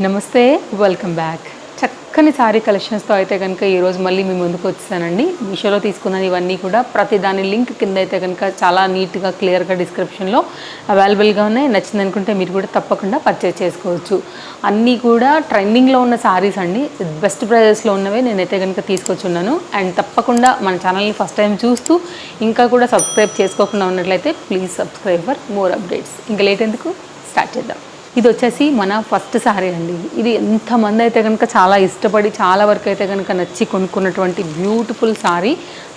నమస్తే, welcome back. చక్కని sorry కలెక్షన్స్తో అయితే కనుక ఈరోజు మళ్ళీ మీ ముందుకు వచ్చానండి. మీషోలో తీసుకున్నది ఇవన్నీ కూడా ప్రతి దాని లింక్ కింద అయితే కనుక చాలా నీట్గా క్లియర్గా డిస్క్రిప్షన్లో అవైలబుల్గా ఉన్నాయి. నచ్చింది అనుకుంటే మీరు కూడా తప్పకుండా పర్చేస్ చేసుకోవచ్చు. అన్నీ కూడా ట్రెండింగ్లో ఉన్న సారీస్ అండి, బెస్ట్ ప్రైజెస్లో ఉన్నవే నేనైతే కనుక తీసుకొచ్చున్నాను. అండ్ తప్పకుండా మన ఛానల్ని ఫస్ట్ టైం చూస్తూ ఇంకా కూడా సబ్స్క్రైబ్ చేసుకోకుండా ఉన్నట్లయితే please subscribe for more updates. ఇంకా లేట్ ఎందుకు, స్టార్ట్ చేద్దాం. ఇది వచ్చేసి మన ఫస్ట్ సారీ అండి. ఇది ఎంతమంది అయితే కనుక చాలా ఇష్టపడి చాలా వరకు అయితే కనుక నచ్చి కొనుక్కున్నటువంటి బ్యూటిఫుల్ సారీ.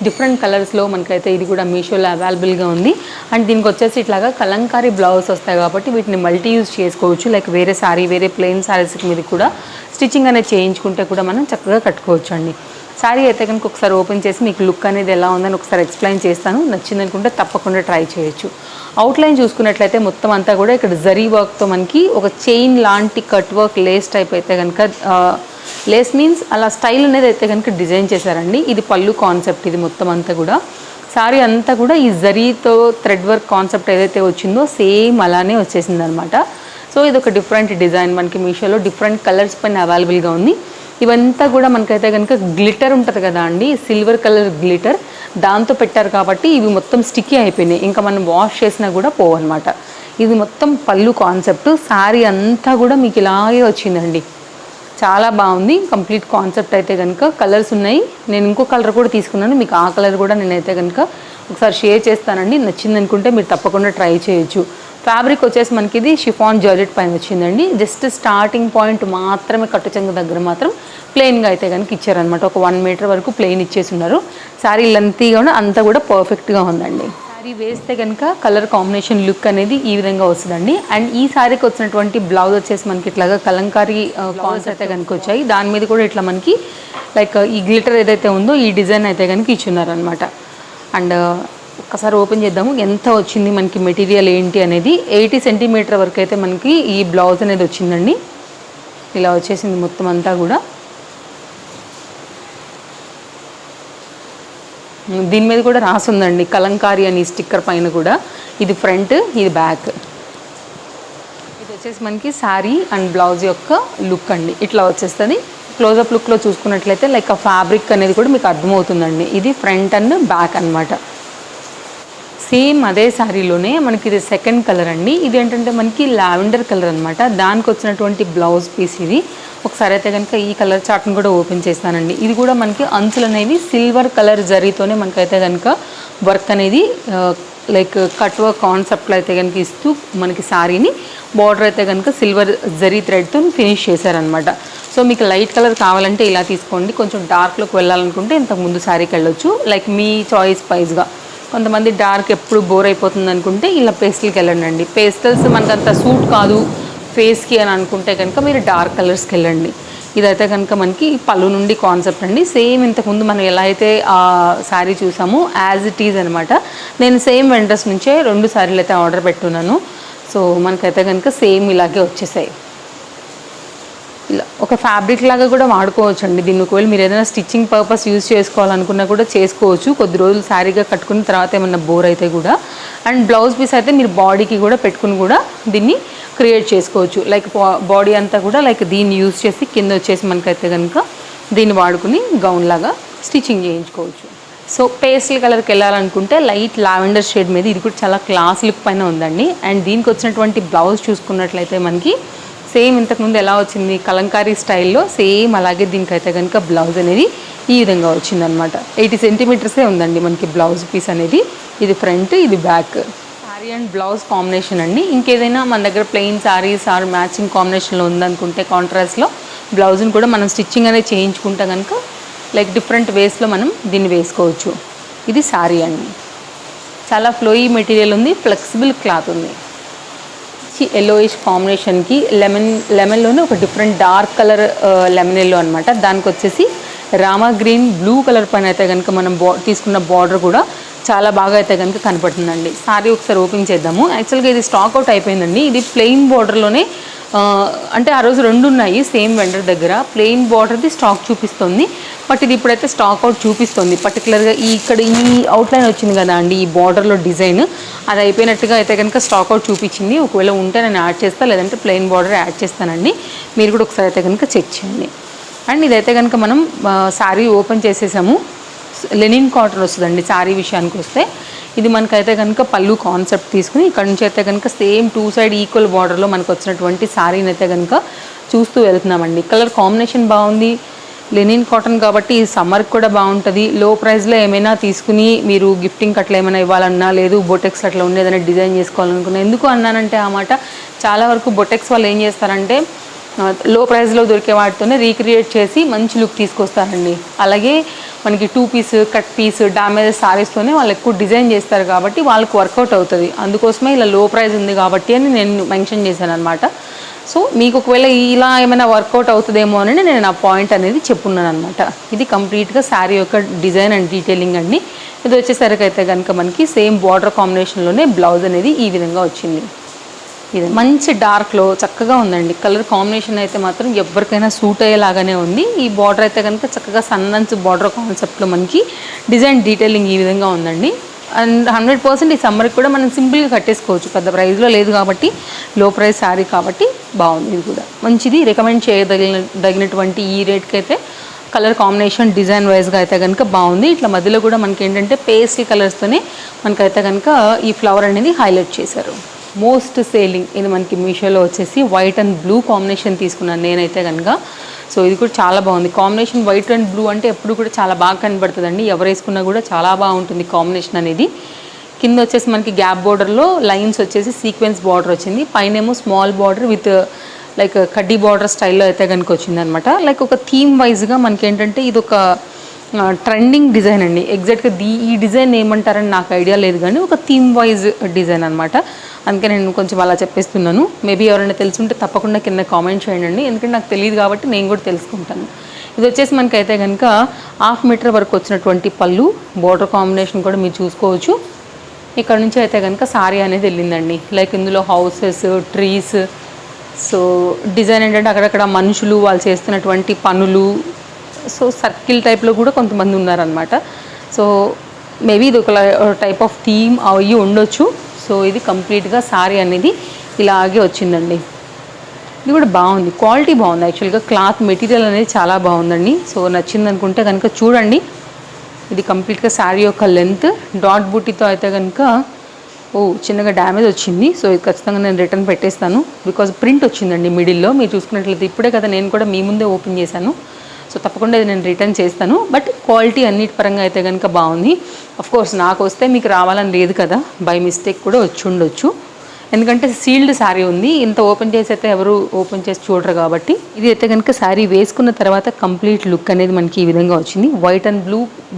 డిఫరెంట్ కలర్స్లో మనకైతే ఇది కూడా మీషోలో అవైలబుల్గా ఉంది. అండ్ దీనికి వచ్చేసి ఇట్లాగా కలంకారీ బ్లౌజ్ వస్తాయి కాబట్టి వీటిని మల్టీ యూజ్ చేసుకోవచ్చు. లైక్ వేరే సారీ, వేరే ప్లెయిన్ సారీస్ మీద కూడా స్టిచ్చింగ్ అనేది చేయించుకుంటే కూడా మనం చక్కగా కట్టుకోవచ్చు అండి. సారీ అయితే కనుక ఒకసారి ఓపెన్ చేసి మీకు లుక్ అనేది ఎలా ఉందని ఒకసారి ఎక్స్ప్లెయిన్ చేస్తాను. నచ్చిందనుకుంటే తప్పకుండా ట్రై చేయొచ్చు. అవుట్లైన్ చూసుకున్నట్లయితే మొత్తం అంతా కూడా ఇక్కడ జరీ వర్క్తో మనకి ఒక చైన్ లాంటి కట్ వర్క్ లేస్ టైప్ అయితే కనుక, లేస్ మీన్స్ అలా స్టైల్ అనేది అయితే కనుక డిజైన్ చేశారండి. ఇది పళ్ళు కాన్సెప్ట్. ఇది మొత్తం అంతా కూడా సారీ అంతా కూడా ఈ జరీతో థ్రెడ్ వర్క్ కాన్సెప్ట్ ఏదైతే వచ్చిందో సేమ్ అలానే వచ్చేసింది అనమాట. సో ఇది ఒక డిఫరెంట్ డిజైన్ మనకి మీషోలో డిఫరెంట్ కలర్స్ పైన అవైలబుల్గా ఉంది. ఇవంతా కూడా మనకైతే కనుక గ్లిటర్ ఉంటుంది కదా అండి, సిల్వర్ కలర్ గ్లిటర్, దాంతో పెట్టారు కాబట్టి ఇవి మొత్తం స్టిక్కీ అయిపోయినాయి. ఇంకా మనం వాష్ చేసినా కూడా పోవన్నమాట. ఇది మొత్తం పళ్ళు కాన్సెప్ట్. శారీ అంతా కూడా మీకు ఇలాగే వచ్చిందండి. చాలా బాగుంది. కంప్లీట్ కాన్సెప్ట్ అయితే కనుక కలర్స్ ఉన్నాయి. నేను ఇంకో కలర్ కూడా తీసుకున్నాను. మీకు ఆ కలర్ కూడా నేనైతే కనుక ఒకసారి షేర్ చేస్తానండి. నచ్చింది అనుకుంటే మీరు తప్పకుండా ట్రై చేయొచ్చు. ఫ్యాబ్రిక్ వచ్చేసి మనకి ఇది షిఫాన్ జార్జెట్ పైన వచ్చిందండి. జస్ట్ స్టార్టింగ్ పాయింట్ మాత్రమే కట్టు చెంగు దగ్గర మాత్రం ప్లెయిన్గా అయితే కనుక ఇచ్చారనమాట. ఒక 1 మీటర్ వరకు ప్లెయిన్ ఇచ్చేసి ఉన్నారు. శారీ లెంతీగా అంతా కూడా పర్ఫెక్ట్గా ఉందండి. శారీ వేస్తే కనుక కలర్ కాంబినేషన్ లుక్ అనేది ఈ విధంగా వస్తుందండి. అండ్ ఈ శారీకి వచ్చినటువంటి బ్లౌజ్ వచ్చేసి మనకి ఇట్లాగా కలంకారీ బ్లౌజ్ అయితే కనుక వచ్చాయి. దాని మీద కూడా ఇట్లా మనకి లైక్ ఈ గ్లిటర్ ఏదైతే ఉందో ఈ డిజైన్ అయితే కనుక ఇచ్చున్నారనమాట. అండ్ ఒక్కసారి ఓపెన్ చేద్దాము ఎంత వచ్చింది మనకి మెటీరియల్ ఏంటి అనేది. 80 సెంటీమీటర్ వరకు అయితే మనకి ఈ బ్లౌజ్ అనేది వచ్చిందండి. ఇలా వచ్చేసింది మొత్తం అంతా కూడా. దీని మీద కూడా రాసుందండి కలంకారీ అని స్టిక్కర్ పైన కూడా. ఇది ఫ్రంట్, ఇది బ్యాక్. ఇది వచ్చేసి మనకి శారీ అండ్ బ్లౌజ్ యొక్క లుక్ అండి. ఇట్లా వచ్చేస్తుంది. క్లోజప్ లుక్లో చూసుకున్నట్లయితే లైక్ ఆ ఫ్యాబ్రిక్ అనేది కూడా మీకు అర్థమవుతుందండి. ఇది ఫ్రంట్ అండ్ బ్యాక్ అనమాట. సేమ్ అదే శారీలోనే మనకి ఇది సెకండ్ కలర్ అండి. ఇది ఏంటంటే మనకి లావెండర్ కలర్ అనమాట. దానికి వచ్చినటువంటి బ్లౌజ్ పీస్ ఇది. ఒకసారి అయితే కనుక ఈ కలర్ చార్ట్ని కూడా ఓపెన్ చేస్తానండి. ఇది కూడా మనకి అంచులు అనేవి సిల్వర్ కలర్ జరీతోనే మనకైతే కనుక వర్క్ అనేది లైక్ కట్ వర్క్ కాన్సెప్ట్లో అయితే కనుక ఇస్తూ మనకి శారీని బార్డర్ అయితే కనుక సిల్వర్ జరీ థ్రెడ్తో ఫినిష్ చేశారనమాట. సో మీకు లైట్ కలర్ కావాలంటే ఇలా తీసుకోండి. కొంచెం డార్క్లోకి వెళ్ళాలనుకుంటే ఇంతకుముందు శారీకి వెళ్ళొచ్చు. లైక్ మీ చాయిస్ వైజ్గా. కొంతమంది డార్క్ ఎప్పుడు బోర్ అయిపోతుంది అనుకుంటే ఇలా పేస్టల్కి వెళ్ళండి. పేస్టల్స్ మనకంత సూట్ కాదు ఫేస్కి అని అనుకుంటే కనుక మీరు డార్క్ కలర్స్కి వెళ్ళండి. ఇదైతే కనుక మనకి పళ్ళు నుండి కాన్సెప్ట్ అండి. సేమ్ ఇంతకుముందు మనం ఎలా అయితే ఆ శారీ చూసామో యాజ్ ఇట్ ఈజ్ అనమాట. నేను సేమ్ వెండర్స్ నుంచే 2 శారీలు అయితే ఆర్డర్ పెట్టున్నాను. సో మనకైతే కనుక సేమ్ ఇలాగే వచ్చేసాయి. ఇలా ఒక ఫ్యాబ్రిక్ లాగా కూడా వాడుకోవచ్చు అండి. దీన్ని ఒకవేళ మీరు ఏదైనా స్టిచ్చింగ్ పర్పస్ యూజ్ చేసుకోవాలనుకున్నా కూడా చేసుకోవచ్చు. కొద్ది రోజులు శారీగా కట్టుకున్న తర్వాత ఏమన్నా బోర్ అయితే కూడా. అండ్ బ్లౌజ్ పీస్ అయితే మీరు బాడీకి కూడా పెట్టుకుని కూడా దీన్ని క్రియేట్ చేసుకోవచ్చు. లైక్ బాడీ అంతా కూడా లైక్ దీన్ని యూజ్ చేసి కింద వచ్చేసి మనకైతే కనుక దీన్ని వాడుకుని గౌన్ లాగా స్టిచ్చింగ్ చేయించుకోవచ్చు. సో పేస్టల్ కలర్కి వెళ్ళాలనుకుంటే లైట్ లావెండర్ షేడ్ మీద ఇది కూడా చాలా క్లాస్ లుక్ పైన ఉందండి. అండ్ దీనికి వచ్చినటువంటి బ్లౌజ్ చూసుకున్నట్లయితే మనకి సేమ్ ఇంతకుముందు ఎలా వచ్చింది కలంకారీ స్టైల్లో సేమ్ అలాగే దీనికైతే కనుక బ్లౌజ్ అనేది ఈ విధంగా వచ్చిందనమాట. 80 సెంటీమీటర్సే ఉందండి మనకి బ్లౌజ్ పీస్ అనేది. ఇది ఫ్రంట్, ఇది back. Sari and blouse combination అండి. ఇంకేదైనా మన దగ్గర ప్లెయిన్ శారీస్ ఆర్ మ్యాచింగ్ కాంబినేషన్లో ఉందనుకుంటే కాంట్రాస్ట్లో బ్లౌజ్ని కూడా మనం స్టిచ్చింగ్ అనేది చేయించుకుంటే కనుక లైక్ డిఫరెంట్ వేస్లో మనం దీన్ని వేసుకోవచ్చు. ఇది శారీ అండి. చాలా ఫ్లోయీ మెటీరియల్ ఉంది, ఫ్లెక్సిబుల్ క్లాత్ ఉంది. ఎల్లోయిష్ కాంబినేషన్కి లెమన్లోనే ఒక different dark colour lemon yellow అనమాట. దానికి వచ్చేసి రామా గ్రీన్ బ్లూ కలర్ పైన అయితే కనుక మనం తీసుకున్న బార్డర్ కూడా చాలా బాగా అయితే కనుక కనపడుతుందండి. సారీ ఒకసారి ఓపెన్ చేద్దాము. యాక్చువల్గా ఇది స్టాక్ అవుట్ అయిపోయిందండి. ఇది ప్లెయిన్ బార్డర్లోనే అంటే ఆ రోజు 2 ఉన్నాయి సేమ్ వెండర్ దగ్గర. ప్లెయిన్ బార్డర్ది స్టాక్ చూపిస్తుంది, బట్ ఇది ఇప్పుడైతే స్టాక్ అవుట్ చూపిస్తుంది. పర్టికులర్గా ఇక్కడ ఈ అవుట్లైన్ వచ్చింది కదా అండి, ఈ బార్డర్లో డిజైన్ అది అయిపోయినట్టుగా అయితే కనుక స్టాక్ అవుట్ చూపించింది. ఒకవేళ ఉంటే నేను యాడ్ చేస్తాను, లేదంటే ప్లెయిన్ బార్డర్ యాడ్ చేస్తానండి. మీరు కూడా ఒకసారి అయితే కనుక చెక్ చేయండి. అండ్ ఇదైతే కనుక మనం శారీ ఓపెన్ చేసేసాము. లెనిన్ కాటన్ వస్తుందండి. శారీ విషయానికి వస్తే ఇది మనకైతే కనుక పళ్ళు కాన్సెప్ట్ తీసుకుని ఇక్కడ నుంచి అయితే కనుక సేమ్ 2 సైడ్ ఈక్వల్ బార్డర్లో మనకు వచ్చినటువంటి శారీని అయితే కనుక చూస్తూ వెళ్తున్నామండి. కలర్ కాంబినేషన్ బాగుంది. లెనిన్ కాటన్ కాబట్టి ఈ సమ్మర్కి కూడా బాగుంటుంది. లో ప్రైస్లో ఏమైనా తీసుకుని మీరు గిఫ్టింగ్ అట్లా ఏమైనా ఇవ్వాలన్నా, లేదు బొటెక్స్ అట్లా ఉండేదైనా డిజైన్ చేసుకోవాలనుకున్నా. ఎందుకు అన్నానంటే ఆ మాట, చాలా వరకు బొటెక్స్ వాళ్ళు ఏం చేస్తారంటే లో ప్రైస్లో దొరికే వాటితోనే రీక్రియేట్ చేసి మంచి లుక్ తీసుకొస్తారండి. అలాగే మనకి 2 పీస్, కట్ పీస్, డ్యామేజ్ సారీస్తోనే వాళ్ళు ఎక్కువ డిజైన్ చేస్తారు కాబట్టి వాళ్ళకి వర్కౌట్ అవుతుంది. అందుకోసమే ఇలా లో ప్రైస్ ఉంది కాబట్టి అని నేను మెన్షన్ చేశాను అనమాట. సో మీకు ఒకవేళ ఇలా ఏమైనా వర్కౌట్ అవుతుందేమో అని నేను ఆ పాయింట్ అనేది చెప్పున్నాను అనమాట. ఇది కంప్లీట్గా శారీ యొక్క డిజైన్ అండ్ డీటెయిలింగ్ అండి. ఇది వచ్చేసరికి అయితే కనుక మనకి సేమ్ బార్డర్ కాంబినేషన్లోనే బ్లౌజ్ అనేది ఈ విధంగా వచ్చింది. ఇది మంచి డార్క్లో చక్కగా ఉందండి. కలర్ కాంబినేషన్ అయితే మాత్రం ఎవరికైనా సూట్ అయ్యేలాగానే ఉంది. ఈ బార్డర్ అయితే కనుక చక్కగా సన్నంచు బార్డర్ కాన్సెప్ట్లో మనకి డిజైన్ డీటెయిలింగ్ ఈ విధంగా ఉందండి. అండ్ 100% ఈ సమ్మర్కి కూడా మనం సింపుల్గా కట్టేసుకోవచ్చు. పెద్ద ప్రైస్లో లేదు కాబట్టి, లో ప్రైస్ శారీ కాబట్టి బాగుంది. ఇది కూడా మంచిది, రికమెండ్ చేయదగినటువంటి ఈ రేట్కి అయితే కలర్ కాంబినేషన్ డిజైన్ వైజ్గా అయితే కనుక బాగుంది. ఇట్లా మధ్యలో కూడా మనకి ఏంటంటే పేస్టల్ కలర్స్తోనే మనకైతే కనుక ఈ ఫ్లవర్ అనేది హైలైట్ చేశారు. మోస్ట్ సేలింగ్ ఇది మనకి మీషోలో వచ్చేసి వైట్ అండ్ బ్లూ కాంబినేషన్ తీసుకున్నాను నేనైతే కనుక. సో ఇది కూడా చాలా బాగుంది కాంబినేషన్. వైట్ అండ్ బ్లూ అంటే ఎప్పుడు కూడా చాలా బాగా కనబడుతుందండి. ఎవరు వేసుకున్నా కూడా చాలా బాగుంటుంది కాంబినేషన్ అనేది. కింద వచ్చేసి మనకి గ్యాప్ బార్డర్లో లైన్స్ వచ్చేసి సీక్వెన్స్ బార్డర్ వచ్చింది. పైనేమో స్మాల్ బార్డర్ విత్ లైక్ కడ్డీ బార్డర్ స్టైల్లో అయితే కనుక వచ్చింది అనమాట. లైక్ ఒక థీమ్ వైజ్గా మనకి ఏంటంటే ఇది ఒక ట్రెండింగ్ డిజైన్ అండి. ఎగ్జాక్ట్గా ఈ డిజైన్ ఏమంటారని నాకు ఐడియా లేదు, కానీ ఒక థీమ్ వైజ్ డిజైన్ అనమాట. అందుకే నేను కొంచెం అలా చెప్పేస్తున్నాను. మేబీ ఎవరైనా తెలుసుంటే తప్పకుండా కింద కామెంట్ చేయండి, ఎందుకంటే నాకు తెలియదు కాబట్టి నేను కూడా తెలుసుకుంటాను. ఇది వచ్చేసి మనకైతే కనుక 1/2 మీటర్ వరకు వచ్చినటువంటి పళ్ళు, బోర్డర్ కాంబినేషన్ కూడా మీరు చూసుకోవచ్చు. ఇక్కడ నుంచి అయితే కనుక సారీ అనేది వెళ్ళిందండి. లైక్ ఇందులో హౌసెస్, ట్రీస్, సో డిజైన్ ఏంటంటే అక్కడక్కడ మనుషులు వాళ్ళు చేస్తున్నటువంటి పనులు, సో సర్కిల్ టైప్లో కూడా కొంతమంది ఉన్నారనమాట. సో మేబీ ఇది ఒక టైప్ ఆఫ్ థీమ్ అవి ఉండొచ్చు. సో ఇది కంప్లీట్గా శారీ అనేది ఇలాగే వచ్చిందండి. ఇది కూడా బాగుంది, క్వాలిటీ బాగుంది. యాక్చువల్గా క్లాత్ మెటీరియల్ అనేది చాలా బాగుందండి. సో నచ్చింది అనుకుంటే కనుక చూడండి. ఇది కంప్లీట్గా శారీ యొక్క లెంత్ డాట్ బూటీతో అయితే కనుక చిన్నగా డ్యామేజ్ వచ్చింది. సో ఇది ఖచ్చితంగా నేను రిటర్న్ పెట్టేస్తాను, బికాజ్ ప్రింట్ వచ్చిందండి మిడిల్లో. మీరు చూసుకున్నట్లయితే ఇప్పుడే కదా నేను కూడా మీ ముందే ఓపెన్ చేశాను. సో తప్పకుండా ఇది నేను రిటర్న్ చేస్తాను. బట్ క్వాలిటీ అన్నిటి పరంగా అయితే కనుక బాగుంది. అఫ్కోర్స్ నాకు వస్తే మీకు రావాలని లేదు కదా, బై మిస్టేక్ కూడా వచ్చి ఉండొచ్చు. ఎందుకంటే సీల్డ్ శారీ ఉంది, ఇంత ఓపెన్ చేసి అయితే ఎవరు ఓపెన్ చేసి చూడరు కాబట్టి. ఇది అయితే కనుక శారీ వేసుకున్న తర్వాత కంప్లీట్ లుక్ అనేది మనకి ఈ విధంగా వచ్చింది. వైట్ అండ్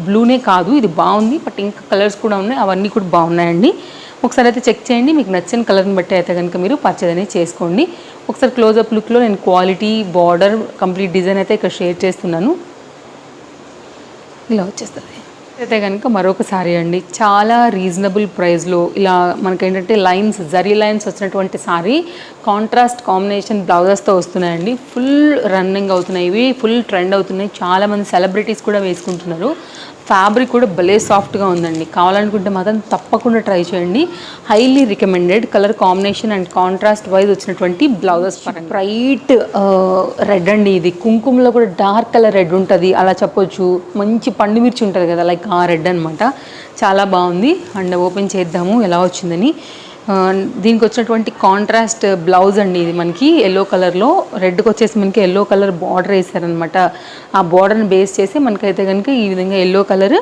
బ్లూనే కాదు, ఇది బాగుంది. బట్ ఇంకా కలర్స్ కూడా ఉన్నాయి, అవన్నీ కూడా బాగున్నాయండి. ఒకసారి అయితే చెక్ చేయండి. మీకు నచ్చిన కలర్ని బట్టి అయితే కనుక మీరు పర్చేజ్ అనేది చేసుకోండి. ఒకసారి క్లోజప్ లుక్లో నేను క్వాలిటీ, బార్డర్, కంప్లీట్ డిజైన్ అయితే ఇక్కడ షేర్ చేస్తున్నాను. ఇలా వచ్చేస్తుంది. అయితే కనుక మరొక సారీ అండి, చాలా రీజనబుల్ ప్రైస్లో ఇలా మనకేంటంటే లైన్స్, జరీ లైన్స్ వచ్చినటువంటి సారీ, కాంట్రాస్ట్ కాంబినేషన్ బ్లౌజెస్తో వస్తున్నాయండి. ఫుల్ రన్నింగ్ అవుతున్నాయి, ఇవి ఫుల్ ట్రెండ్ అవుతున్నాయి. చాలామంది సెలబ్రిటీస్ కూడా వేసుకుంటున్నారు. ఫ్యాబ్రిక్ కూడా భలే సాఫ్ట్గా ఉందండి. కావాలనుకుంటే మాత్రం తప్పకుండా ట్రై చేయండి. Highly recommended. Colour combination and contrast wise వచ్చినటువంటి బ్లౌజెస్ పరంగా బ్రైట్ రెడ్ అండి. ఇది కుంకుమలో కూడా డార్క్ కలర్ రెడ్ ఉంటుంది, అలా చెప్పొచ్చు. మంచి పండు మిర్చి ఉంటుంది కదా, లైక్ ఆ రెడ్ అనమాట. చాలా బాగుంది. అండ్ ఓపెన్ చేద్దాము ఎలా వచ్చిందని. దీనికి వచ్చినటువంటి కాంట్రాస్ట్ బ్లౌజ్ అండి. ఇది మనకి ఎల్లో కలర్లో, రెడ్కి వచ్చేసి మనకి ఎల్లో కలర్ బార్డర్ వేసారనమాట. ఆ బార్డర్ని బేస్ చేసి మనకైతే కనుక ఈ విధంగా ఎల్లో కలర్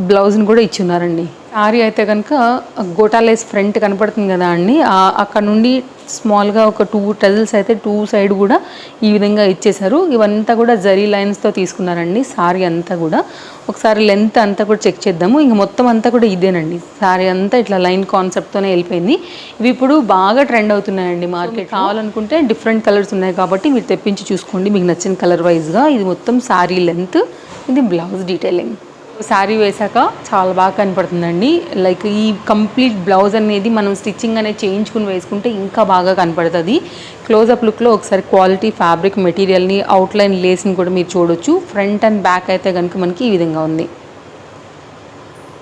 బ్లౌజ్ని కూడా ఇచ్చున్నారండి. శారీ అయితే కనుక గోటాలేస్ ఫ్రంట్ కనపడుతుంది కదా అండి, అక్కడ నుండి స్మాల్గా ఒక 2 టజిల్స్ అయితే 2 సైడ్ కూడా ఈ విధంగా ఇచ్చేసారు. ఇవంతా కూడా జరీ లైన్స్తో తీసుకున్నారండి శారీ అంతా కూడా. ఒకసారి లెంత్ అంతా కూడా చెక్ చేద్దాము. ఇంక మొత్తం అంతా కూడా ఇదేనండి, శారీ అంతా ఇట్లా లైన్ కాన్సెప్ట్తోనే వెళ్ళిపోయింది. ఇవి ఇప్పుడు బాగా ట్రెండ్ అవుతున్నాయండి మార్కెట్. కావాలనుకుంటే డిఫరెంట్ కలర్స్ ఉన్నాయి కాబట్టి మీరు తెప్పించి చూసుకోండి మీకు నచ్చిన కలర్ వైజ్గా. ఇది మొత్తం శారీ లెంత్, ఇది బ్లౌజ్ డీటెయిలింగ్. శారీ వేసాక చాలా బాగా కనపడుతుందండి. లైక్ ఈ కంప్లీట్ బ్లౌజ్ అనేది మనం స్టిచ్చింగ్ అనేది చేయించుకుని వేసుకుంటే ఇంకా బాగా కనపడుతుంది. క్లోజప్ లుక్లో ఒకసారి క్వాలిటీ ఫ్యాబ్రిక్ మెటీరియల్ని, అవుట్లైన్ లేస్ని కూడా మీరు చూడొచ్చు. ఫ్రంట్ అండ్ బ్యాక్ అయితే కనుక మనకి ఈ విధంగా ఉంది.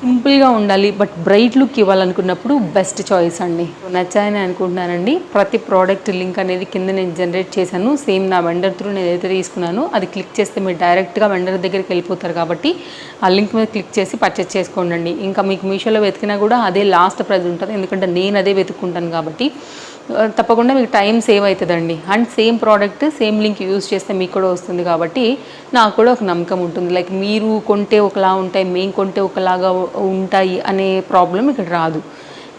సింపుల్గా ఉండాలి బట్ బ్రైట్ లుక్ ఇవ్వాలనుకున్నప్పుడు బెస్ట్ చాయిస్ అండి. నచ్చాయని అనుకుంటున్నానండి. ప్రతి ప్రోడక్ట్ లింక్ అనేది కింద నేను జనరేట్ చేశాను. సేమ్ నా వెండర్ త్రూ నేను ఏదైతే తీసుకున్నానో అది క్లిక్ చేస్తే మీరు డైరెక్ట్గా వెండర్ దగ్గరికి వెళ్ళిపోతారు కాబట్టి ఆ లింక్ మీద క్లిక్ చేసి పర్చేస్ చేసుకోండి. ఇంకా మీకు మీషోలో వెతికినా కూడా అదే లాస్ట్ ప్రైస్ ఉంటుంది, ఎందుకంటే నేను అదే వెతుక్కుంటాను కాబట్టి తప్పకుండా మీకు టైం సేవ్ అవుతుందండి. And same product same link use చేస్తే మీకు కూడా వస్తుంది కాబట్టి నాకు కూడా ఒక నమ్మకం ఉంటుంది. లైక్ మీరు కొంటే ఒకలా ఉంటాయి, మేము కొంటే ఒకలాగా ఉంటాయి అనే ప్రాబ్లం ఇక్కడ రాదు.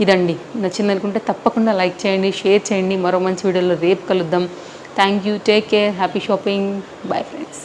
ఇదండి, నచ్చింది అనుకుంటే తప్పకుండా లైక్ చేయండి, షేర్ చేయండి. మరో మంచి వీడియోలో రేపు కలుద్దాం. Thank you, take care, happy shopping, bye friends.